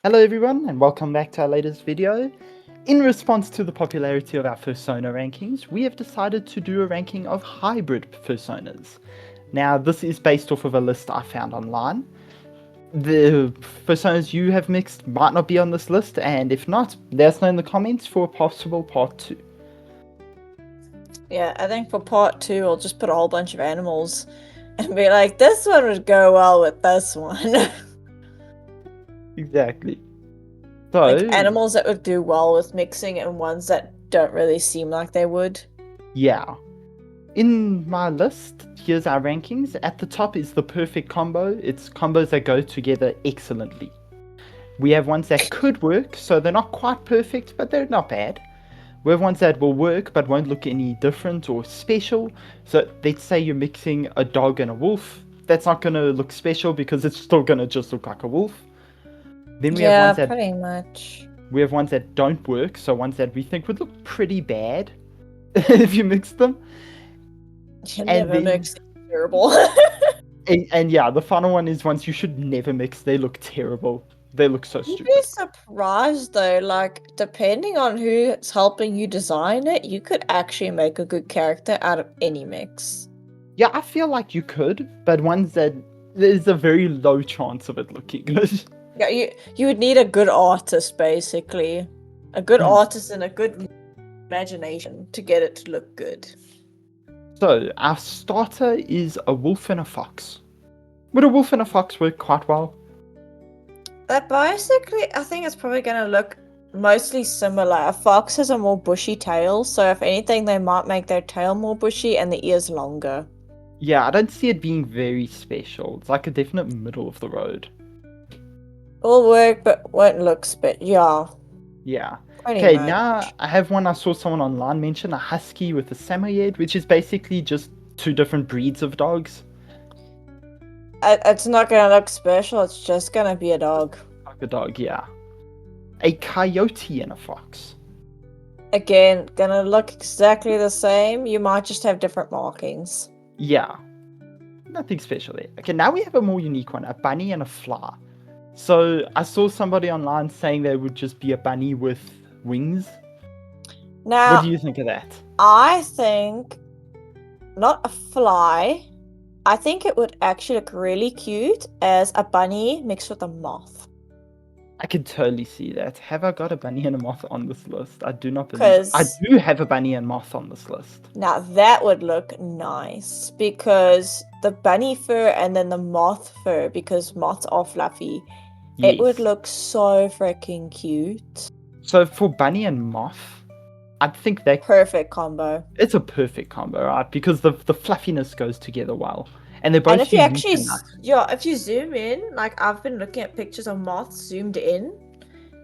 Hello everyone and welcome back to our latest video. In response to the popularity of our fursona rankings, we have decided to do a ranking of hybrid fursonas. Now this is based off of a list I found online. The fursonas you have mixed might not be on this list, and if not, let us know in the comments for a possible part 2. Yeah, I think for part 2, I'll just put a whole bunch of animals and be like, this one would go well with this one. Exactly. So, Like animals that would do well with mixing and ones that don't really seem like they would. yeah. In my list, here's our rankings. At the top is the perfect combo. It's combos that go together excellently. We have ones that could work, so they're not quite perfect, but they're not bad. We have ones that will work, but won't look any different or special. So let's say you're mixing a dog and a wolf. That's not going to look special because it's still going to just look like a wolf. Then we have Yeah, ones that pretty much. don't work, so ones that we think would look pretty bad if you mix them. You And never then mix terrible. and yeah, the final one is ones you should never mix. They look terrible. They look so You'd be stupid. surprised though, like depending on who's helping you design it, you could actually make a good character out of any mix. Yeah, I feel like you could, but ones that there's a very low chance of it looking good. Yeah, you would need a good artist basically. A good artist and a good imagination to get it to look good. So our starter is a wolf and a fox. Would a wolf and a fox work quite well? But basically, I think it's probably going to look mostly similar. A fox has a more bushy tail, so if anything, they might make their tail more bushy and the ears longer. Yeah, I don't see it being very special. It's like a definite middle of the road. Will work, but won't look yeah. Yeah. Pretty Okay, much. now I have one I saw someone online mention, a husky with a samoyed, which is basically just two different breeds of dogs. It's not going to look special, it's just going to be a dog. Like a dog, yeah. A coyote and a fox. Again, gonna look exactly the same. You might just have different markings. Yeah. Nothing special there. Okay, now we have a more unique one, a bunny and a fly. So I saw somebody online saying there would just be a bunny with wings. Now, What do you think of that? I think not a fly. I think it would actually look really cute as a bunny mixed with a moth. I can totally see that. Have I got a bunny and a moth on this list? I do not believe it. I Because do have a bunny and moth on this list. now that would look nice because the bunny fur and then the moth fur, because moths are fluffy, it would Yes. look so freaking cute. So for bunny and moth, I think that Perfect combo. it's a perfect combo, right? Because the fluffiness goes together well. And they're both And if you unique actually, enough. yeah, if you zoom in, like I've been looking at pictures of moths zoomed in,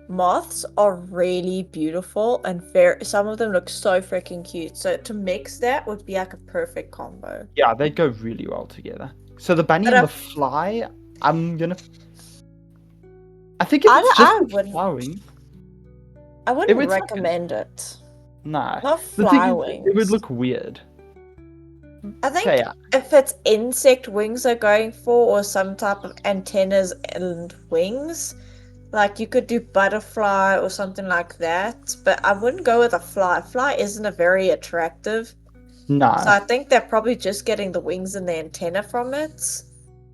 moths are really beautiful and some of them look so freaking cute. So to mix that would be like a perfect combo. Yeah, they go really well together. So the bunny But and the fly, I think if it's just the flowering, I it wouldn't would suck. recommend it. Nah. Not The thing fly is, wings. it would look weird. I think Okay, yeah. if it's insect wings they're going for or some type of antennas and wings, like you could do butterfly or something like that, but I wouldn't go with a fly. Fly isn't a very attractive. No. So I think they're probably just getting the wings and the antenna from it.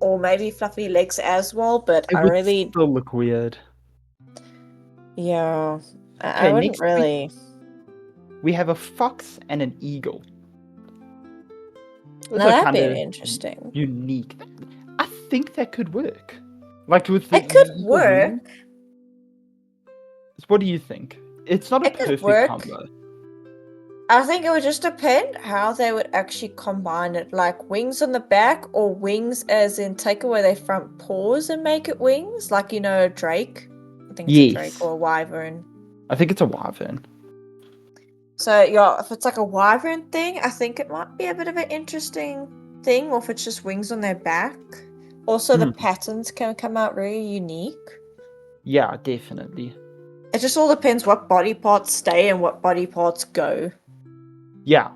Or maybe fluffy legs as well, but It I would really, still look weird. yeah, I Okay, wouldn't next really. we have a fox and an eagle. Those Now are that'd kind be of interesting. unique. I think that could work. Like with the It could eagle work. wings. What do you think? It's not a It could perfect work. combo. I think it would just depend how they would actually combine it, like wings on the back or wings as in take away their front paws and make it wings, like a drake. I think it's a drake Yes. or a wyvern. I think it's a wyvern. So yeah, if it's like a wyvern thing, I think it might be a bit of an interesting thing, or if it's just wings on their back. Also, the patterns can come out really unique. Yeah, definitely. It just all depends what body parts stay and what body parts go. Yeah.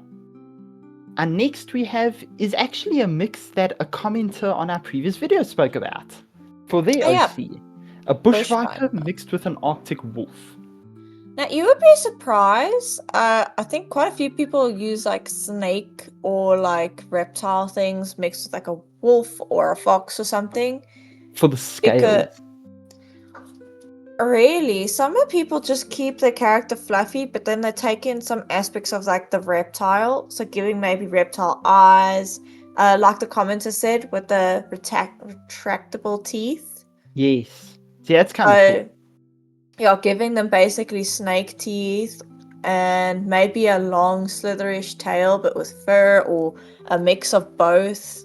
And next we have is actually a mix that a commenter on our previous video spoke about for their Oh, yeah. OC. A bush Bush viper viper. mixed with an Arctic wolf. Now you would be surprised. I think quite a few people use like snake or like reptile things mixed with like a wolf or a fox or something. For the Because scales. really, some of people just keep their character fluffy, but then they take in some aspects of like the reptile, so giving maybe reptile eyes, like the commenter said, with the retractable teeth. Yes. See, that's kind of cool. So yeah, giving them basically snake teeth and maybe a long slitherish tail, but with fur or a mix of both.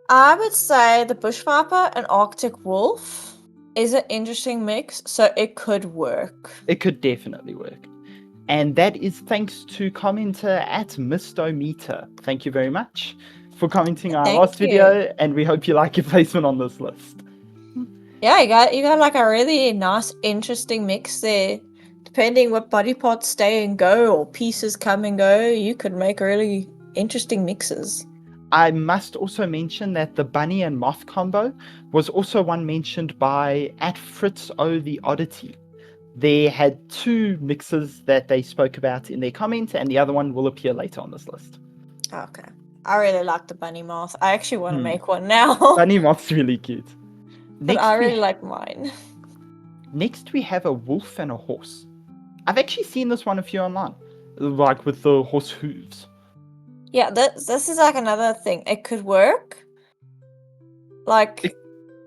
I would say the bush viper and Arctic wolf is an interesting mix, so it could work. It could definitely work. And that is thanks to commenter at Mistometer. Thank you very much for commenting on our Thank last you. video, and we hope you like your placement on this list. Yeah, you got like a really nice, interesting mix there. Depending what body parts stay and go or pieces come and go, you could make really interesting mixes. I must also mention that the bunny and moth combo was also one mentioned by at Fritz O the Oddity. They had two mixes that they spoke about in their comment, and the other one will appear later on this list. Okay. I really like the bunny moth. I actually want to Hmm. make one now. Bunny moth's really cute. But I Next really like mine. we have a wolf and a horse. I've actually seen this one a few online, like with the horse hooves. Yeah, this is like another thing. It could work. Like,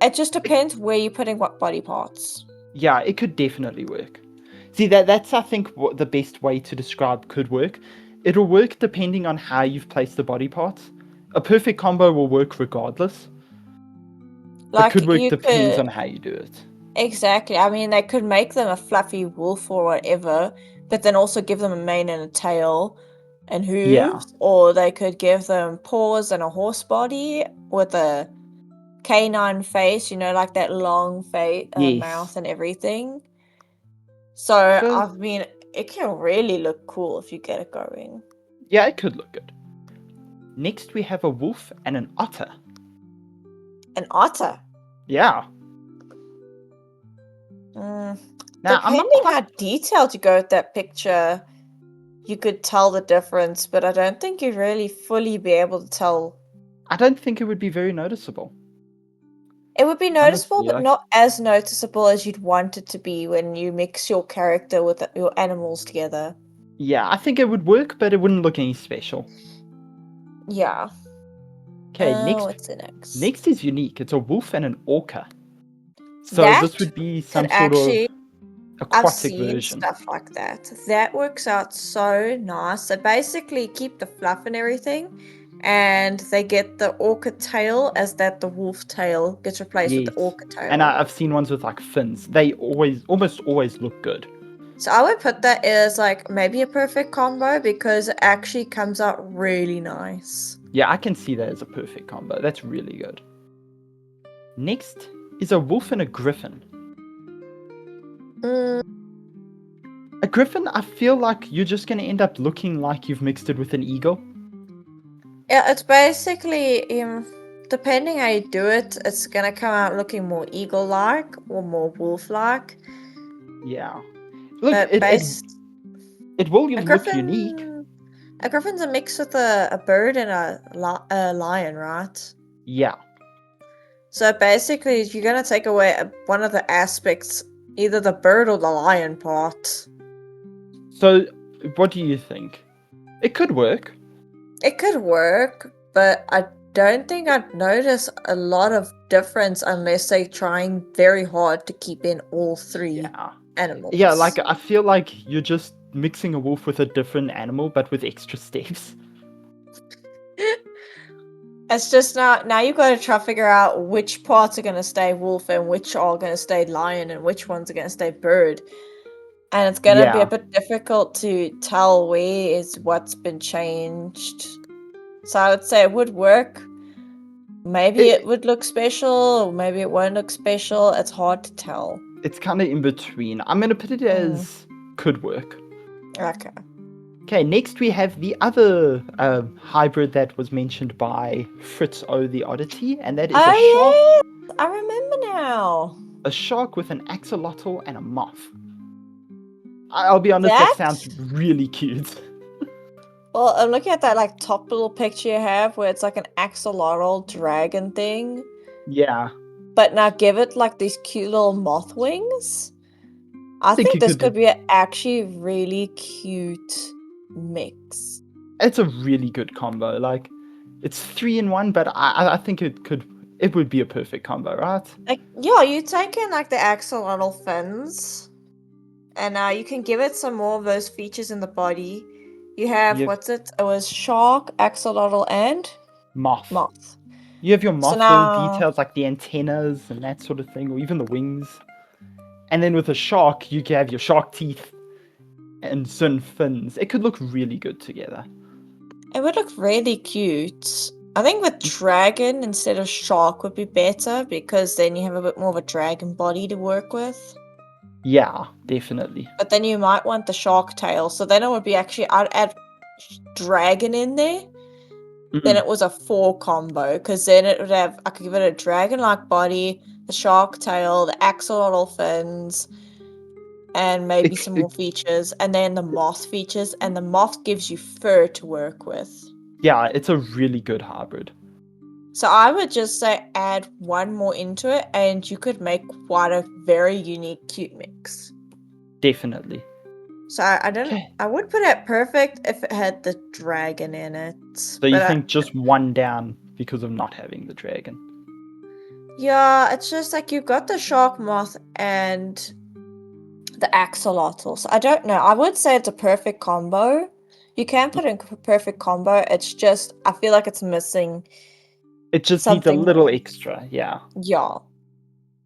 it just depends where you're putting what body parts. Yeah, it could definitely work. See, that's I think what the best way to describe could work. It'll work depending on how you've placed the body parts. A perfect combo will work regardless. But could Like, work you depends on could. how you do it. Exactly. I mean, they could make them a fluffy wolf or whatever, but then also give them a mane and a tail and Yeah. hooves, or they could give them paws and a horse body with a canine face, like that long face, Yes. mouth and everything. So, So I mean, it can really look cool if you get it going. yeah, it could look good. Next we have a wolf and an otter. An otter. Yeah. Now I'm not Depending quite how detailed you go with that picture, you could tell the difference, but I don't think you'd really fully be able to tell. I don't think it would be very noticeable. It would be noticeable, Honestly, but like not as noticeable as you'd want it to be when you mix your character with your animals together. yeah, I think it would work, but it wouldn't look any special. Yeah. Okay, What's the next? next is unique. It's a wolf and an orca. So That this would be could some sort of actually, I've aquatic seen version. stuff like that. That works out so nice. They basically keep the fluff and everything, and they get the orca tail as that the wolf tail gets replaced with the Yes. orca And tail. I've seen ones with like fins. They almost always look good. So I would put that as like maybe a perfect combo because it actually comes out really nice. Yeah, I can see that as a perfect combo. That's really good. Next is a wolf and a griffin. Mm, A griffin, I feel like you're just going to end up looking like you've mixed it with an eagle. yeah, it's basically depending how you do it, it's gonna come out looking more eagle-like or more wolf-like. Yeah. Look, But it will a look unique. griffin's a mix with a bird and a lion, right? Yeah. So basically, you're gonna take away one of the aspects, either the bird or the lion part. So, what do you think? It could work. It could work, but I don't think I'd notice a lot of difference unless they're trying very hard to keep in all three Yeah. animals. Yeah, like I feel like you're just mixing a wolf with a different animal, but with extra steps. It's just now you got to try to figure out which parts are going to stay wolf and which are going to stay lion and which ones are going to stay bird. And it's going to be a Yeah. bit difficult to tell where is what's been changed. So I would say it would work. Maybe it would look special, or maybe it won't look special. It's hard to tell. It's kind of in between. I'm going to put it as could work. Okay. Okay, next we have the other hybrid that was mentioned by Fritz O the Oddity, and that is a shark. Oh, yes! I remember now. a shark with an axolotl and a moth. I'll be honest, that That? sounds really cute. Well, I'm looking at that like top little picture you have where it's like an axolotl dragon thing. Yeah. But now give it like these cute little moth wings. I think think you this could do- could be an actually really cute mix. It's a really good combo. Like, it's 3 in 1, but I think it would be a perfect combo, right? Like, yeah, you take in like the axolotl fins, and you can give it some more of those features in the body. You have You have what's it? It was shark, axolotl, and moth. moth. You have your So moth little now, details like the antennas and that sort of thing, or even the wings. And then with a shark, you can have your shark teeth and certain fins. It could look really good together. it would look really cute. I think with dragon instead of shark would be better because then you have a bit more of a dragon body to work with. Yeah, definitely. But then you might want the shark tail. So then it would be actually, I'd add dragon in there. Then it was a 4 combo because then it would have, I could give it a dragon-like body, the shark tail, the axolotl fins, and maybe some more features, and then the moth features, and the moth gives you fur to work with. Yeah, it's a really good hybrid. So I would just say add 1 more into it, and you could make quite a very unique, cute mix. Definitely. So I don't. Okay. I would put it perfect if it had the dragon in it. So you think just 1 down because of not having the dragon? Yeah, it's just like you've got the shark moth and the axolotl. So I don't know. I would say it's a perfect combo. You can put it in a perfect combo. It's just I feel like it's missing. It just needs a Something little more. extra, yeah. Yeah.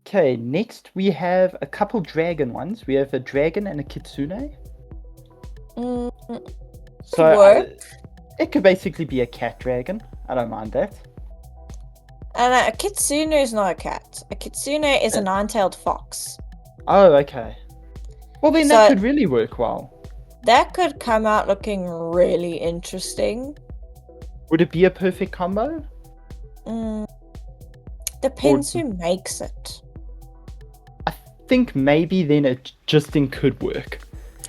Okay, next we have a couple dragon ones. We have a dragon and a kitsune. So it could basically be a cat dragon. I don't mind that. And a kitsune is not a cat. A kitsune is a 9-tailed fox. Oh, okay. Well, then that could really work well. That could come out looking really interesting. Would it be a perfect combo? Depends who makes it. I think maybe then it could work.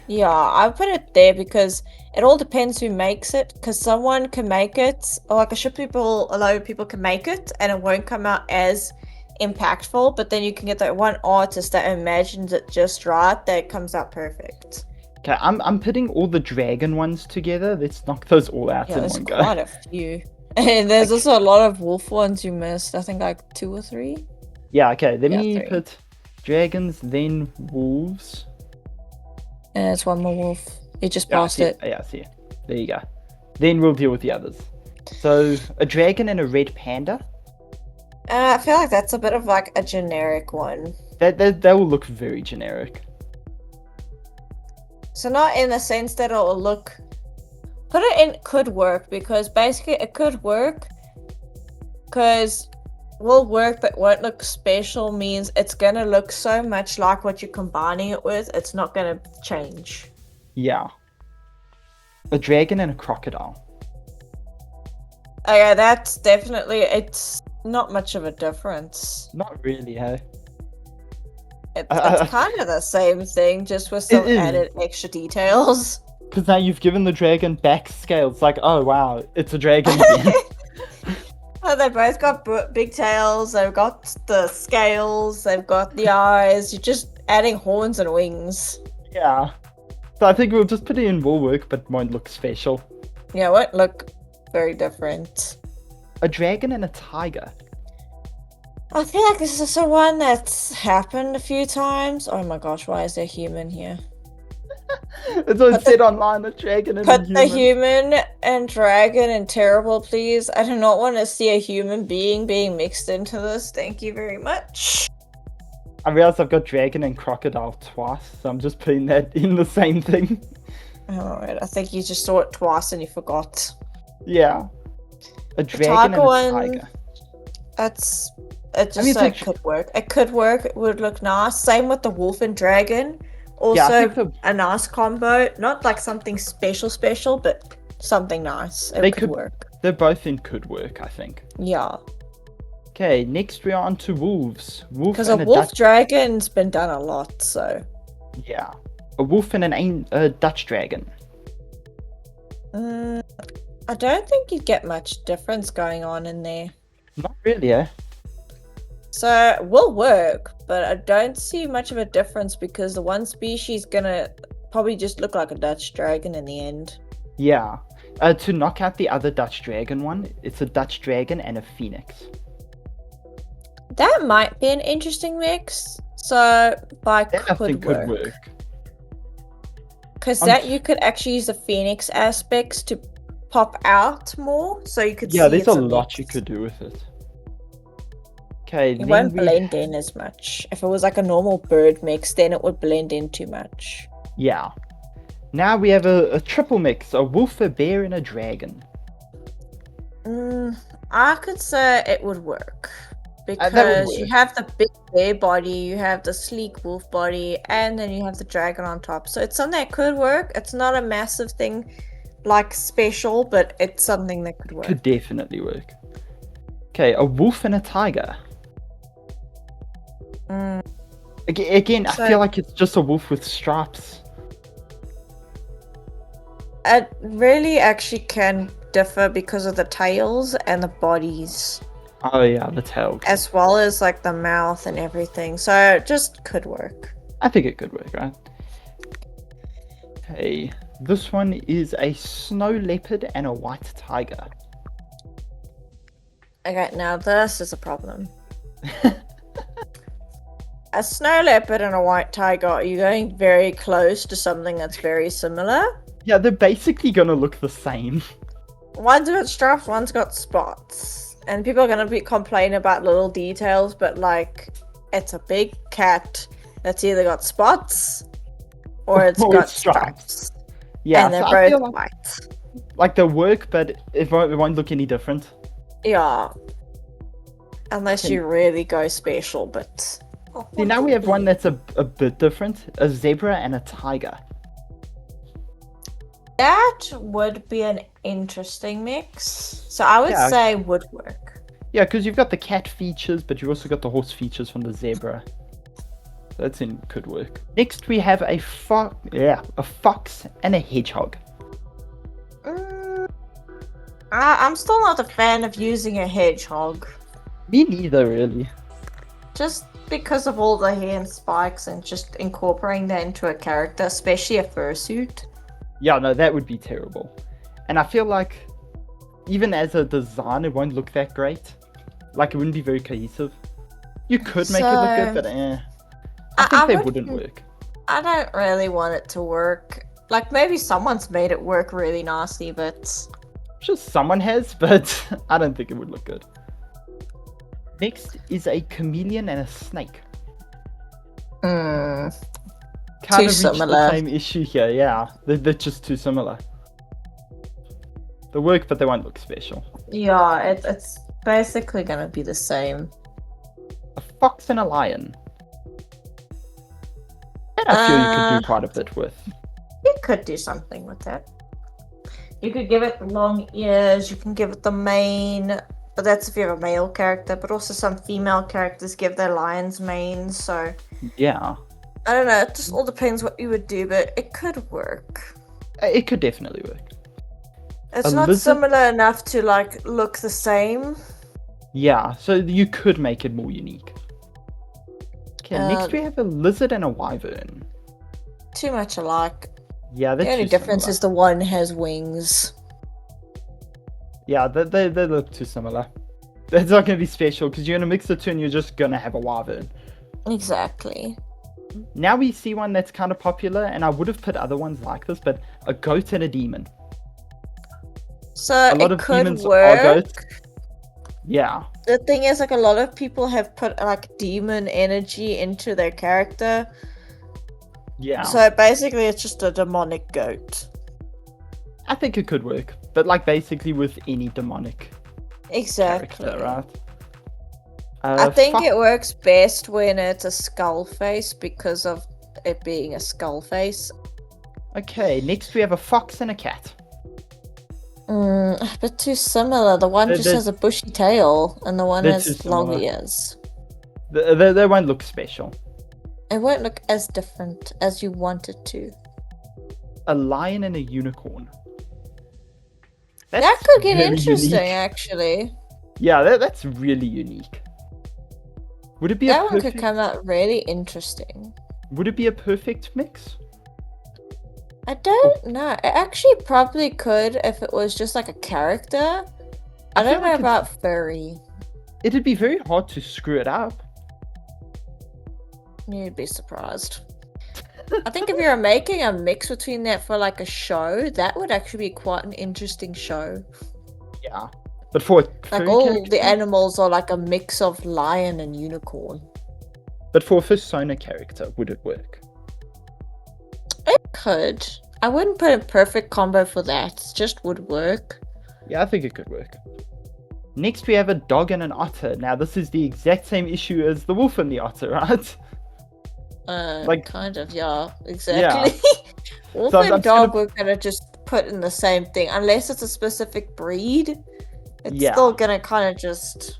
Yeah, I put it there because it all depends who makes it. Because someone can make it, or like a lot of people can make it, and it won't come out as impactful. But then you can get that one artist that imagines it just right, that it comes out perfect. Okay, I'm putting all the dragon ones together. Let's knock those all out in one go. There's quite a few. And there's also a lot of wolf ones you missed. I think like 2 or 3. Yeah, okay. Let me 3. put dragons, then wolves. And it's 1 more wolf. You just passed it. Yeah, I see it. There you go. Then we'll deal with the others. So, a dragon and a red panda. I feel like that's a bit of like a generic one. That will look very generic. So not in the sense that it'll look... Put it in could work, because basically it could work. Because will work but won't look special means it's going to look so much like what you're combining it with. It's not going to change. Yeah. A dragon and a crocodile. Okay, that's definitely... It's not much of a difference. Not really, hey? It's kind of the same thing, just with some added extra details. Because now you've given the dragon back scales. Like, oh wow, it's a dragon again. Oh, they both got big tails, they've got the scales, they've got the eyes. You're just adding horns and wings. Yeah. So I think we'll just put it in will work, but won't look special. Yeah, it won't look very different. A dragon and a tiger. I feel like this is the one that's happened a few times. Oh my gosh, why is there a human here? It's what it said online, a dragon and a human. Put the human and dragon in terrible, please. I do not want to see a human being mixed into this. Thank you very much. I realized I've got dragon and crocodile twice, so I'm just putting that in the same thing. Alright, I think you just saw it twice and you forgot. Yeah. A dragon and a tiger. It could work. It could work. It would look nice. Same with the wolf and dragon. Also, a nice combo. Not like something special, but something nice. It could work. They're both in could work, I think. Yeah. Okay, next we are on to wolves. Wolf Because a and a wolf Dutch. dragon's been done a lot, so. Yeah, a wolf and a Dutch dragon. I don't think you get much difference going on in there. Not really, eh? So it will work, but I don't see much of a difference because the one species gonna probably just look like a Dutch dragon in the end. Yeah. To knock out the other Dutch dragon one, it's a Dutch dragon and a phoenix. That might be an interesting mix. So that That I could think could work. work. Because that you could actually use the phoenix aspects to pop out more, so you could Yeah, see there's it's a a lot mix. you could do with it. Okay, It then won't we blend in as much. If it was like a normal bird mix, then it would blend in too much. yeah. Now we have a triple mix, a wolf, a bear, and a dragon. I could say it would work. That would Because you work. have the big bear body, you have the sleek wolf body, and then you have the dragon on top. So it's something that could work. It's not a massive thing, like special, but it's something that could work. Could definitely work. Okay, a wolf and a tiger. Again, I So- feel like it's just a wolf with stripes. It really actually can differ because of the tails and the bodies, Oh yeah, the tail. as well as like the mouth and everything. So it just could work. I think it could work, right? Okay, this one is a snow leopard and a white tiger. Okay, now this is a problem. A snow leopard and a white tiger, are you going very close to something that's very similar? Yeah, they're basically gonna look the same. One's got stripes, one's got spots. And people are gonna be complaining about little details, but like, it's a big cat that's either got spots or it's Or got stripes. stripes. Yeah, And they're so I feel both like, white. they'll work, but it won't look any different. Yeah. Unless you really go special, but... See, now we have one that's a bit different, a zebra and a tiger. That would be an interesting mix. So I would Yeah. say would work. Yeah, because you've got the cat features, but you've also got the horse features from the zebra. That's could work. Next, we have a fox and a hedgehog. I'm still not a fan of using a hedgehog. Me neither, really. Just because of all the hair and spikes and just incorporating that into a character, especially a fursuit. Yeah, no, that would be terrible. And I feel like, even as a design, it won't look that great. Like, it wouldn't be very cohesive. You could make it look good, but I think they wouldn't work. I don't really want it to work. Like, maybe someone's made it work really nicely, but... Just someone has, but I don't think it would look good. Next is a chameleon and a snake. Kind Too of reach similar. the same issue here, yeah. They're just too similar. They work, but they won't look special. Yeah, it's basically gonna be the same. A fox and a lion. And I feel you could do quite a bit with. You could do something with that. You could give it long ears, you can give it the mane, but that's if you have a male character, but also some female characters give their lions manes, so... Yeah. I don't know, it just all depends what you would do, but it could work. It could definitely work. It's A not lizard? similar enough to, like, look the same. Yeah, so you could make it more unique. Okay, next we have a lizard and a wyvern. Too much alike. Yeah, they're The only too difference similar. is the one has wings. Yeah, they look too similar. That's not going to be special, because you're going to mix the two and you're just going to have a wyvern. Exactly. Now we see one that's kind of popular, and I would have put other ones like this, but a goat and a demon. So A lot it of could demons are work. goats. Yeah. The thing is, like, a lot of people have put, like, demon energy into their character. Yeah. So basically, it's just a demonic goat. I think it could work, but like basically with any demonic Exactly. character, right? I think it works best when it's a skull face because of it being a skull face. Okay, next we have a fox and a cat. But too similar. The one They're, just they're, has a bushy tail, and the one they're too has long similar. ears. They won't look special. It won't look as different as you want it to. A lion and a unicorn. That That's could get very interesting, unique. actually. Yeah, that's really unique. Would it be That a one could perfect? come out really interesting. Would it be a perfect mix? I don't know. It actually probably could if it was just like a character. I feel don't know like about furry. it'd be very hard to screw it up. You'd be surprised. I think if you're making a mix between that for like a show, that would actually be quite an interesting show. Yeah, but for a Like furry all the character, animals are like a mix of lion and unicorn. but for a fursona character, would it work? It could. I wouldn't put a perfect combo for that. It just would work. Yeah, I think it could work. Next, we have a dog and an otter. Now, this is the exact same issue as the wolf and the otter, right? Like, Kind of, yeah, exactly. Wolf So I'm and just gonna- dog we're gonna just put in the same thing. Unless it's a specific breed, it's Yeah. still gonna kind of just...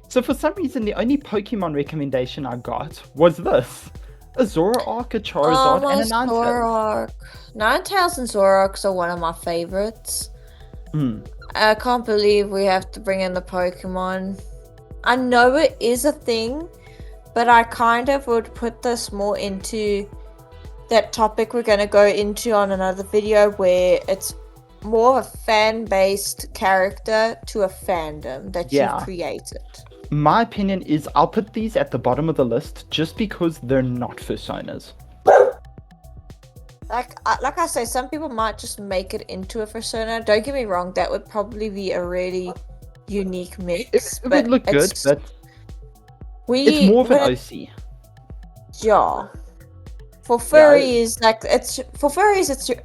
So for some reason, the only Pokemon recommendation I got was this. A Zoroark, a Charizard, my and a Ninetales. Zoroark. Ninetales and Zoroarks are one of my favorites. Hmm. I can't believe we have to bring in the Pokemon. I know it is a thing, but I kind of would put this more into that topic we're going to go into on another video, where it's more of a fan-based character to a fandom that Yeah. you've created. My opinion is I'll put these at the bottom of the list just because they're not Fursonas. Like I say, some people might just make it into a fursona. Don't get me wrong, that would probably be a really unique mix. It would look good, but it's more of an OC. Yeah. For furries,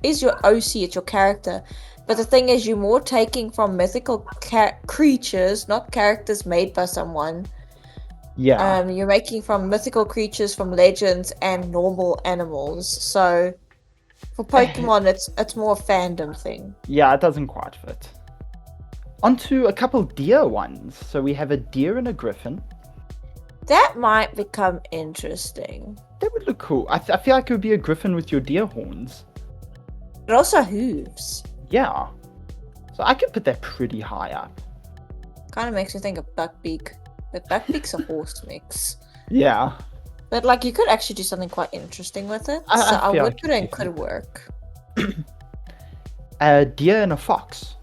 it's your OC, it's your character. But the thing is, you're more taking from mythical creatures, not characters made by someone. Yeah. You're making from mythical creatures from legends and normal animals. So for Pokemon, it's more a fandom thing. Yeah, it doesn't quite fit. Onto a couple deer ones. So we have a deer and a griffin. That might become interesting. That would look cool. I feel like it would be a griffin with your deer horns. But also hooves. Yeah. So I could put that pretty high up. Kind of makes me think of Buckbeak. But Buckbeak's a horse mix. Yeah. But like, you could actually do something quite interesting with it. I So I feel would like put it in it could work. A deer and a fox.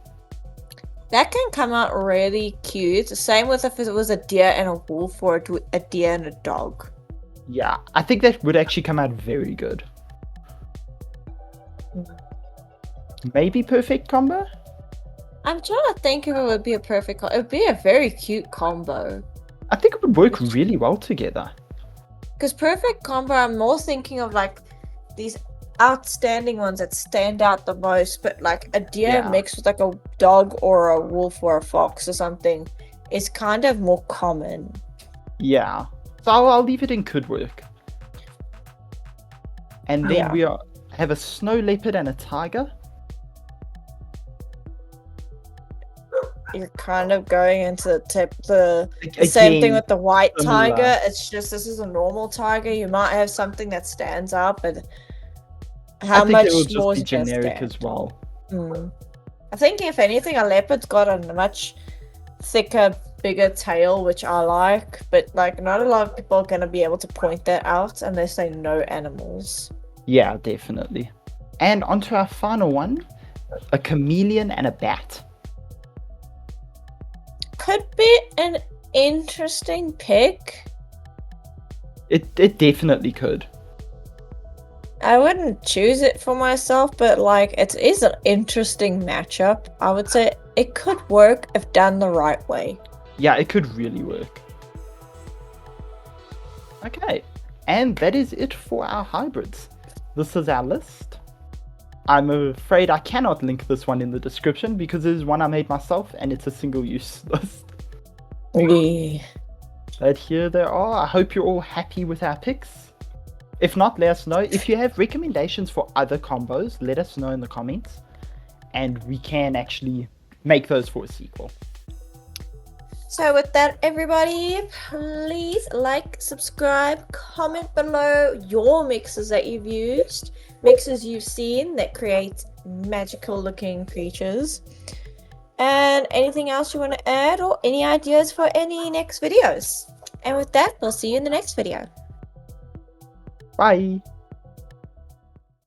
That can come out really cute. Same with if it was a deer and a wolf, or a deer and a dog. Yeah, I think that would actually come out very good. Maybe perfect combo? I'm trying to think if it would be a perfect it would be a very cute combo. I think it would work really well together. Because perfect combo, I'm more thinking of like these outstanding ones that stand out the most, but like a deer mixed with like a dog or a wolf or a fox or something is kind of more common. Yeah. So I'll leave it in could work. And then we have a snow leopard and a tiger. You're kind of going into the same thing with the white tiger. It's just this is a normal tiger. You might have something that stands out, but how much it would more just is be it generic as well. I think if anything, a leopard's got a much thicker, bigger tail, which I like, but like not a lot of people are going to be able to point that out unless they know animals. Yeah, definitely. And onto our final one, a chameleon and a bat. Could be an interesting pick. It definitely could. I wouldn't choose it for myself, but like it is an interesting matchup. I would say it could work if done the right way. Yeah, it could really work. Okay, and that is it for our hybrids. This is our list. I'm afraid I cannot link this one in the description because it is one I made myself and it's a single-use list. But here they are. I hope you're all happy with our picks. If not, let us know. If you have recommendations for other combos, let us know in the comments. and we can actually make those for a sequel. So with that, everybody, please like, subscribe, comment below your mixes that you've used, mixes you've seen that create magical looking creatures, and anything else you want to add or any ideas for any next videos. And with that, we'll see you in the next video. Bye!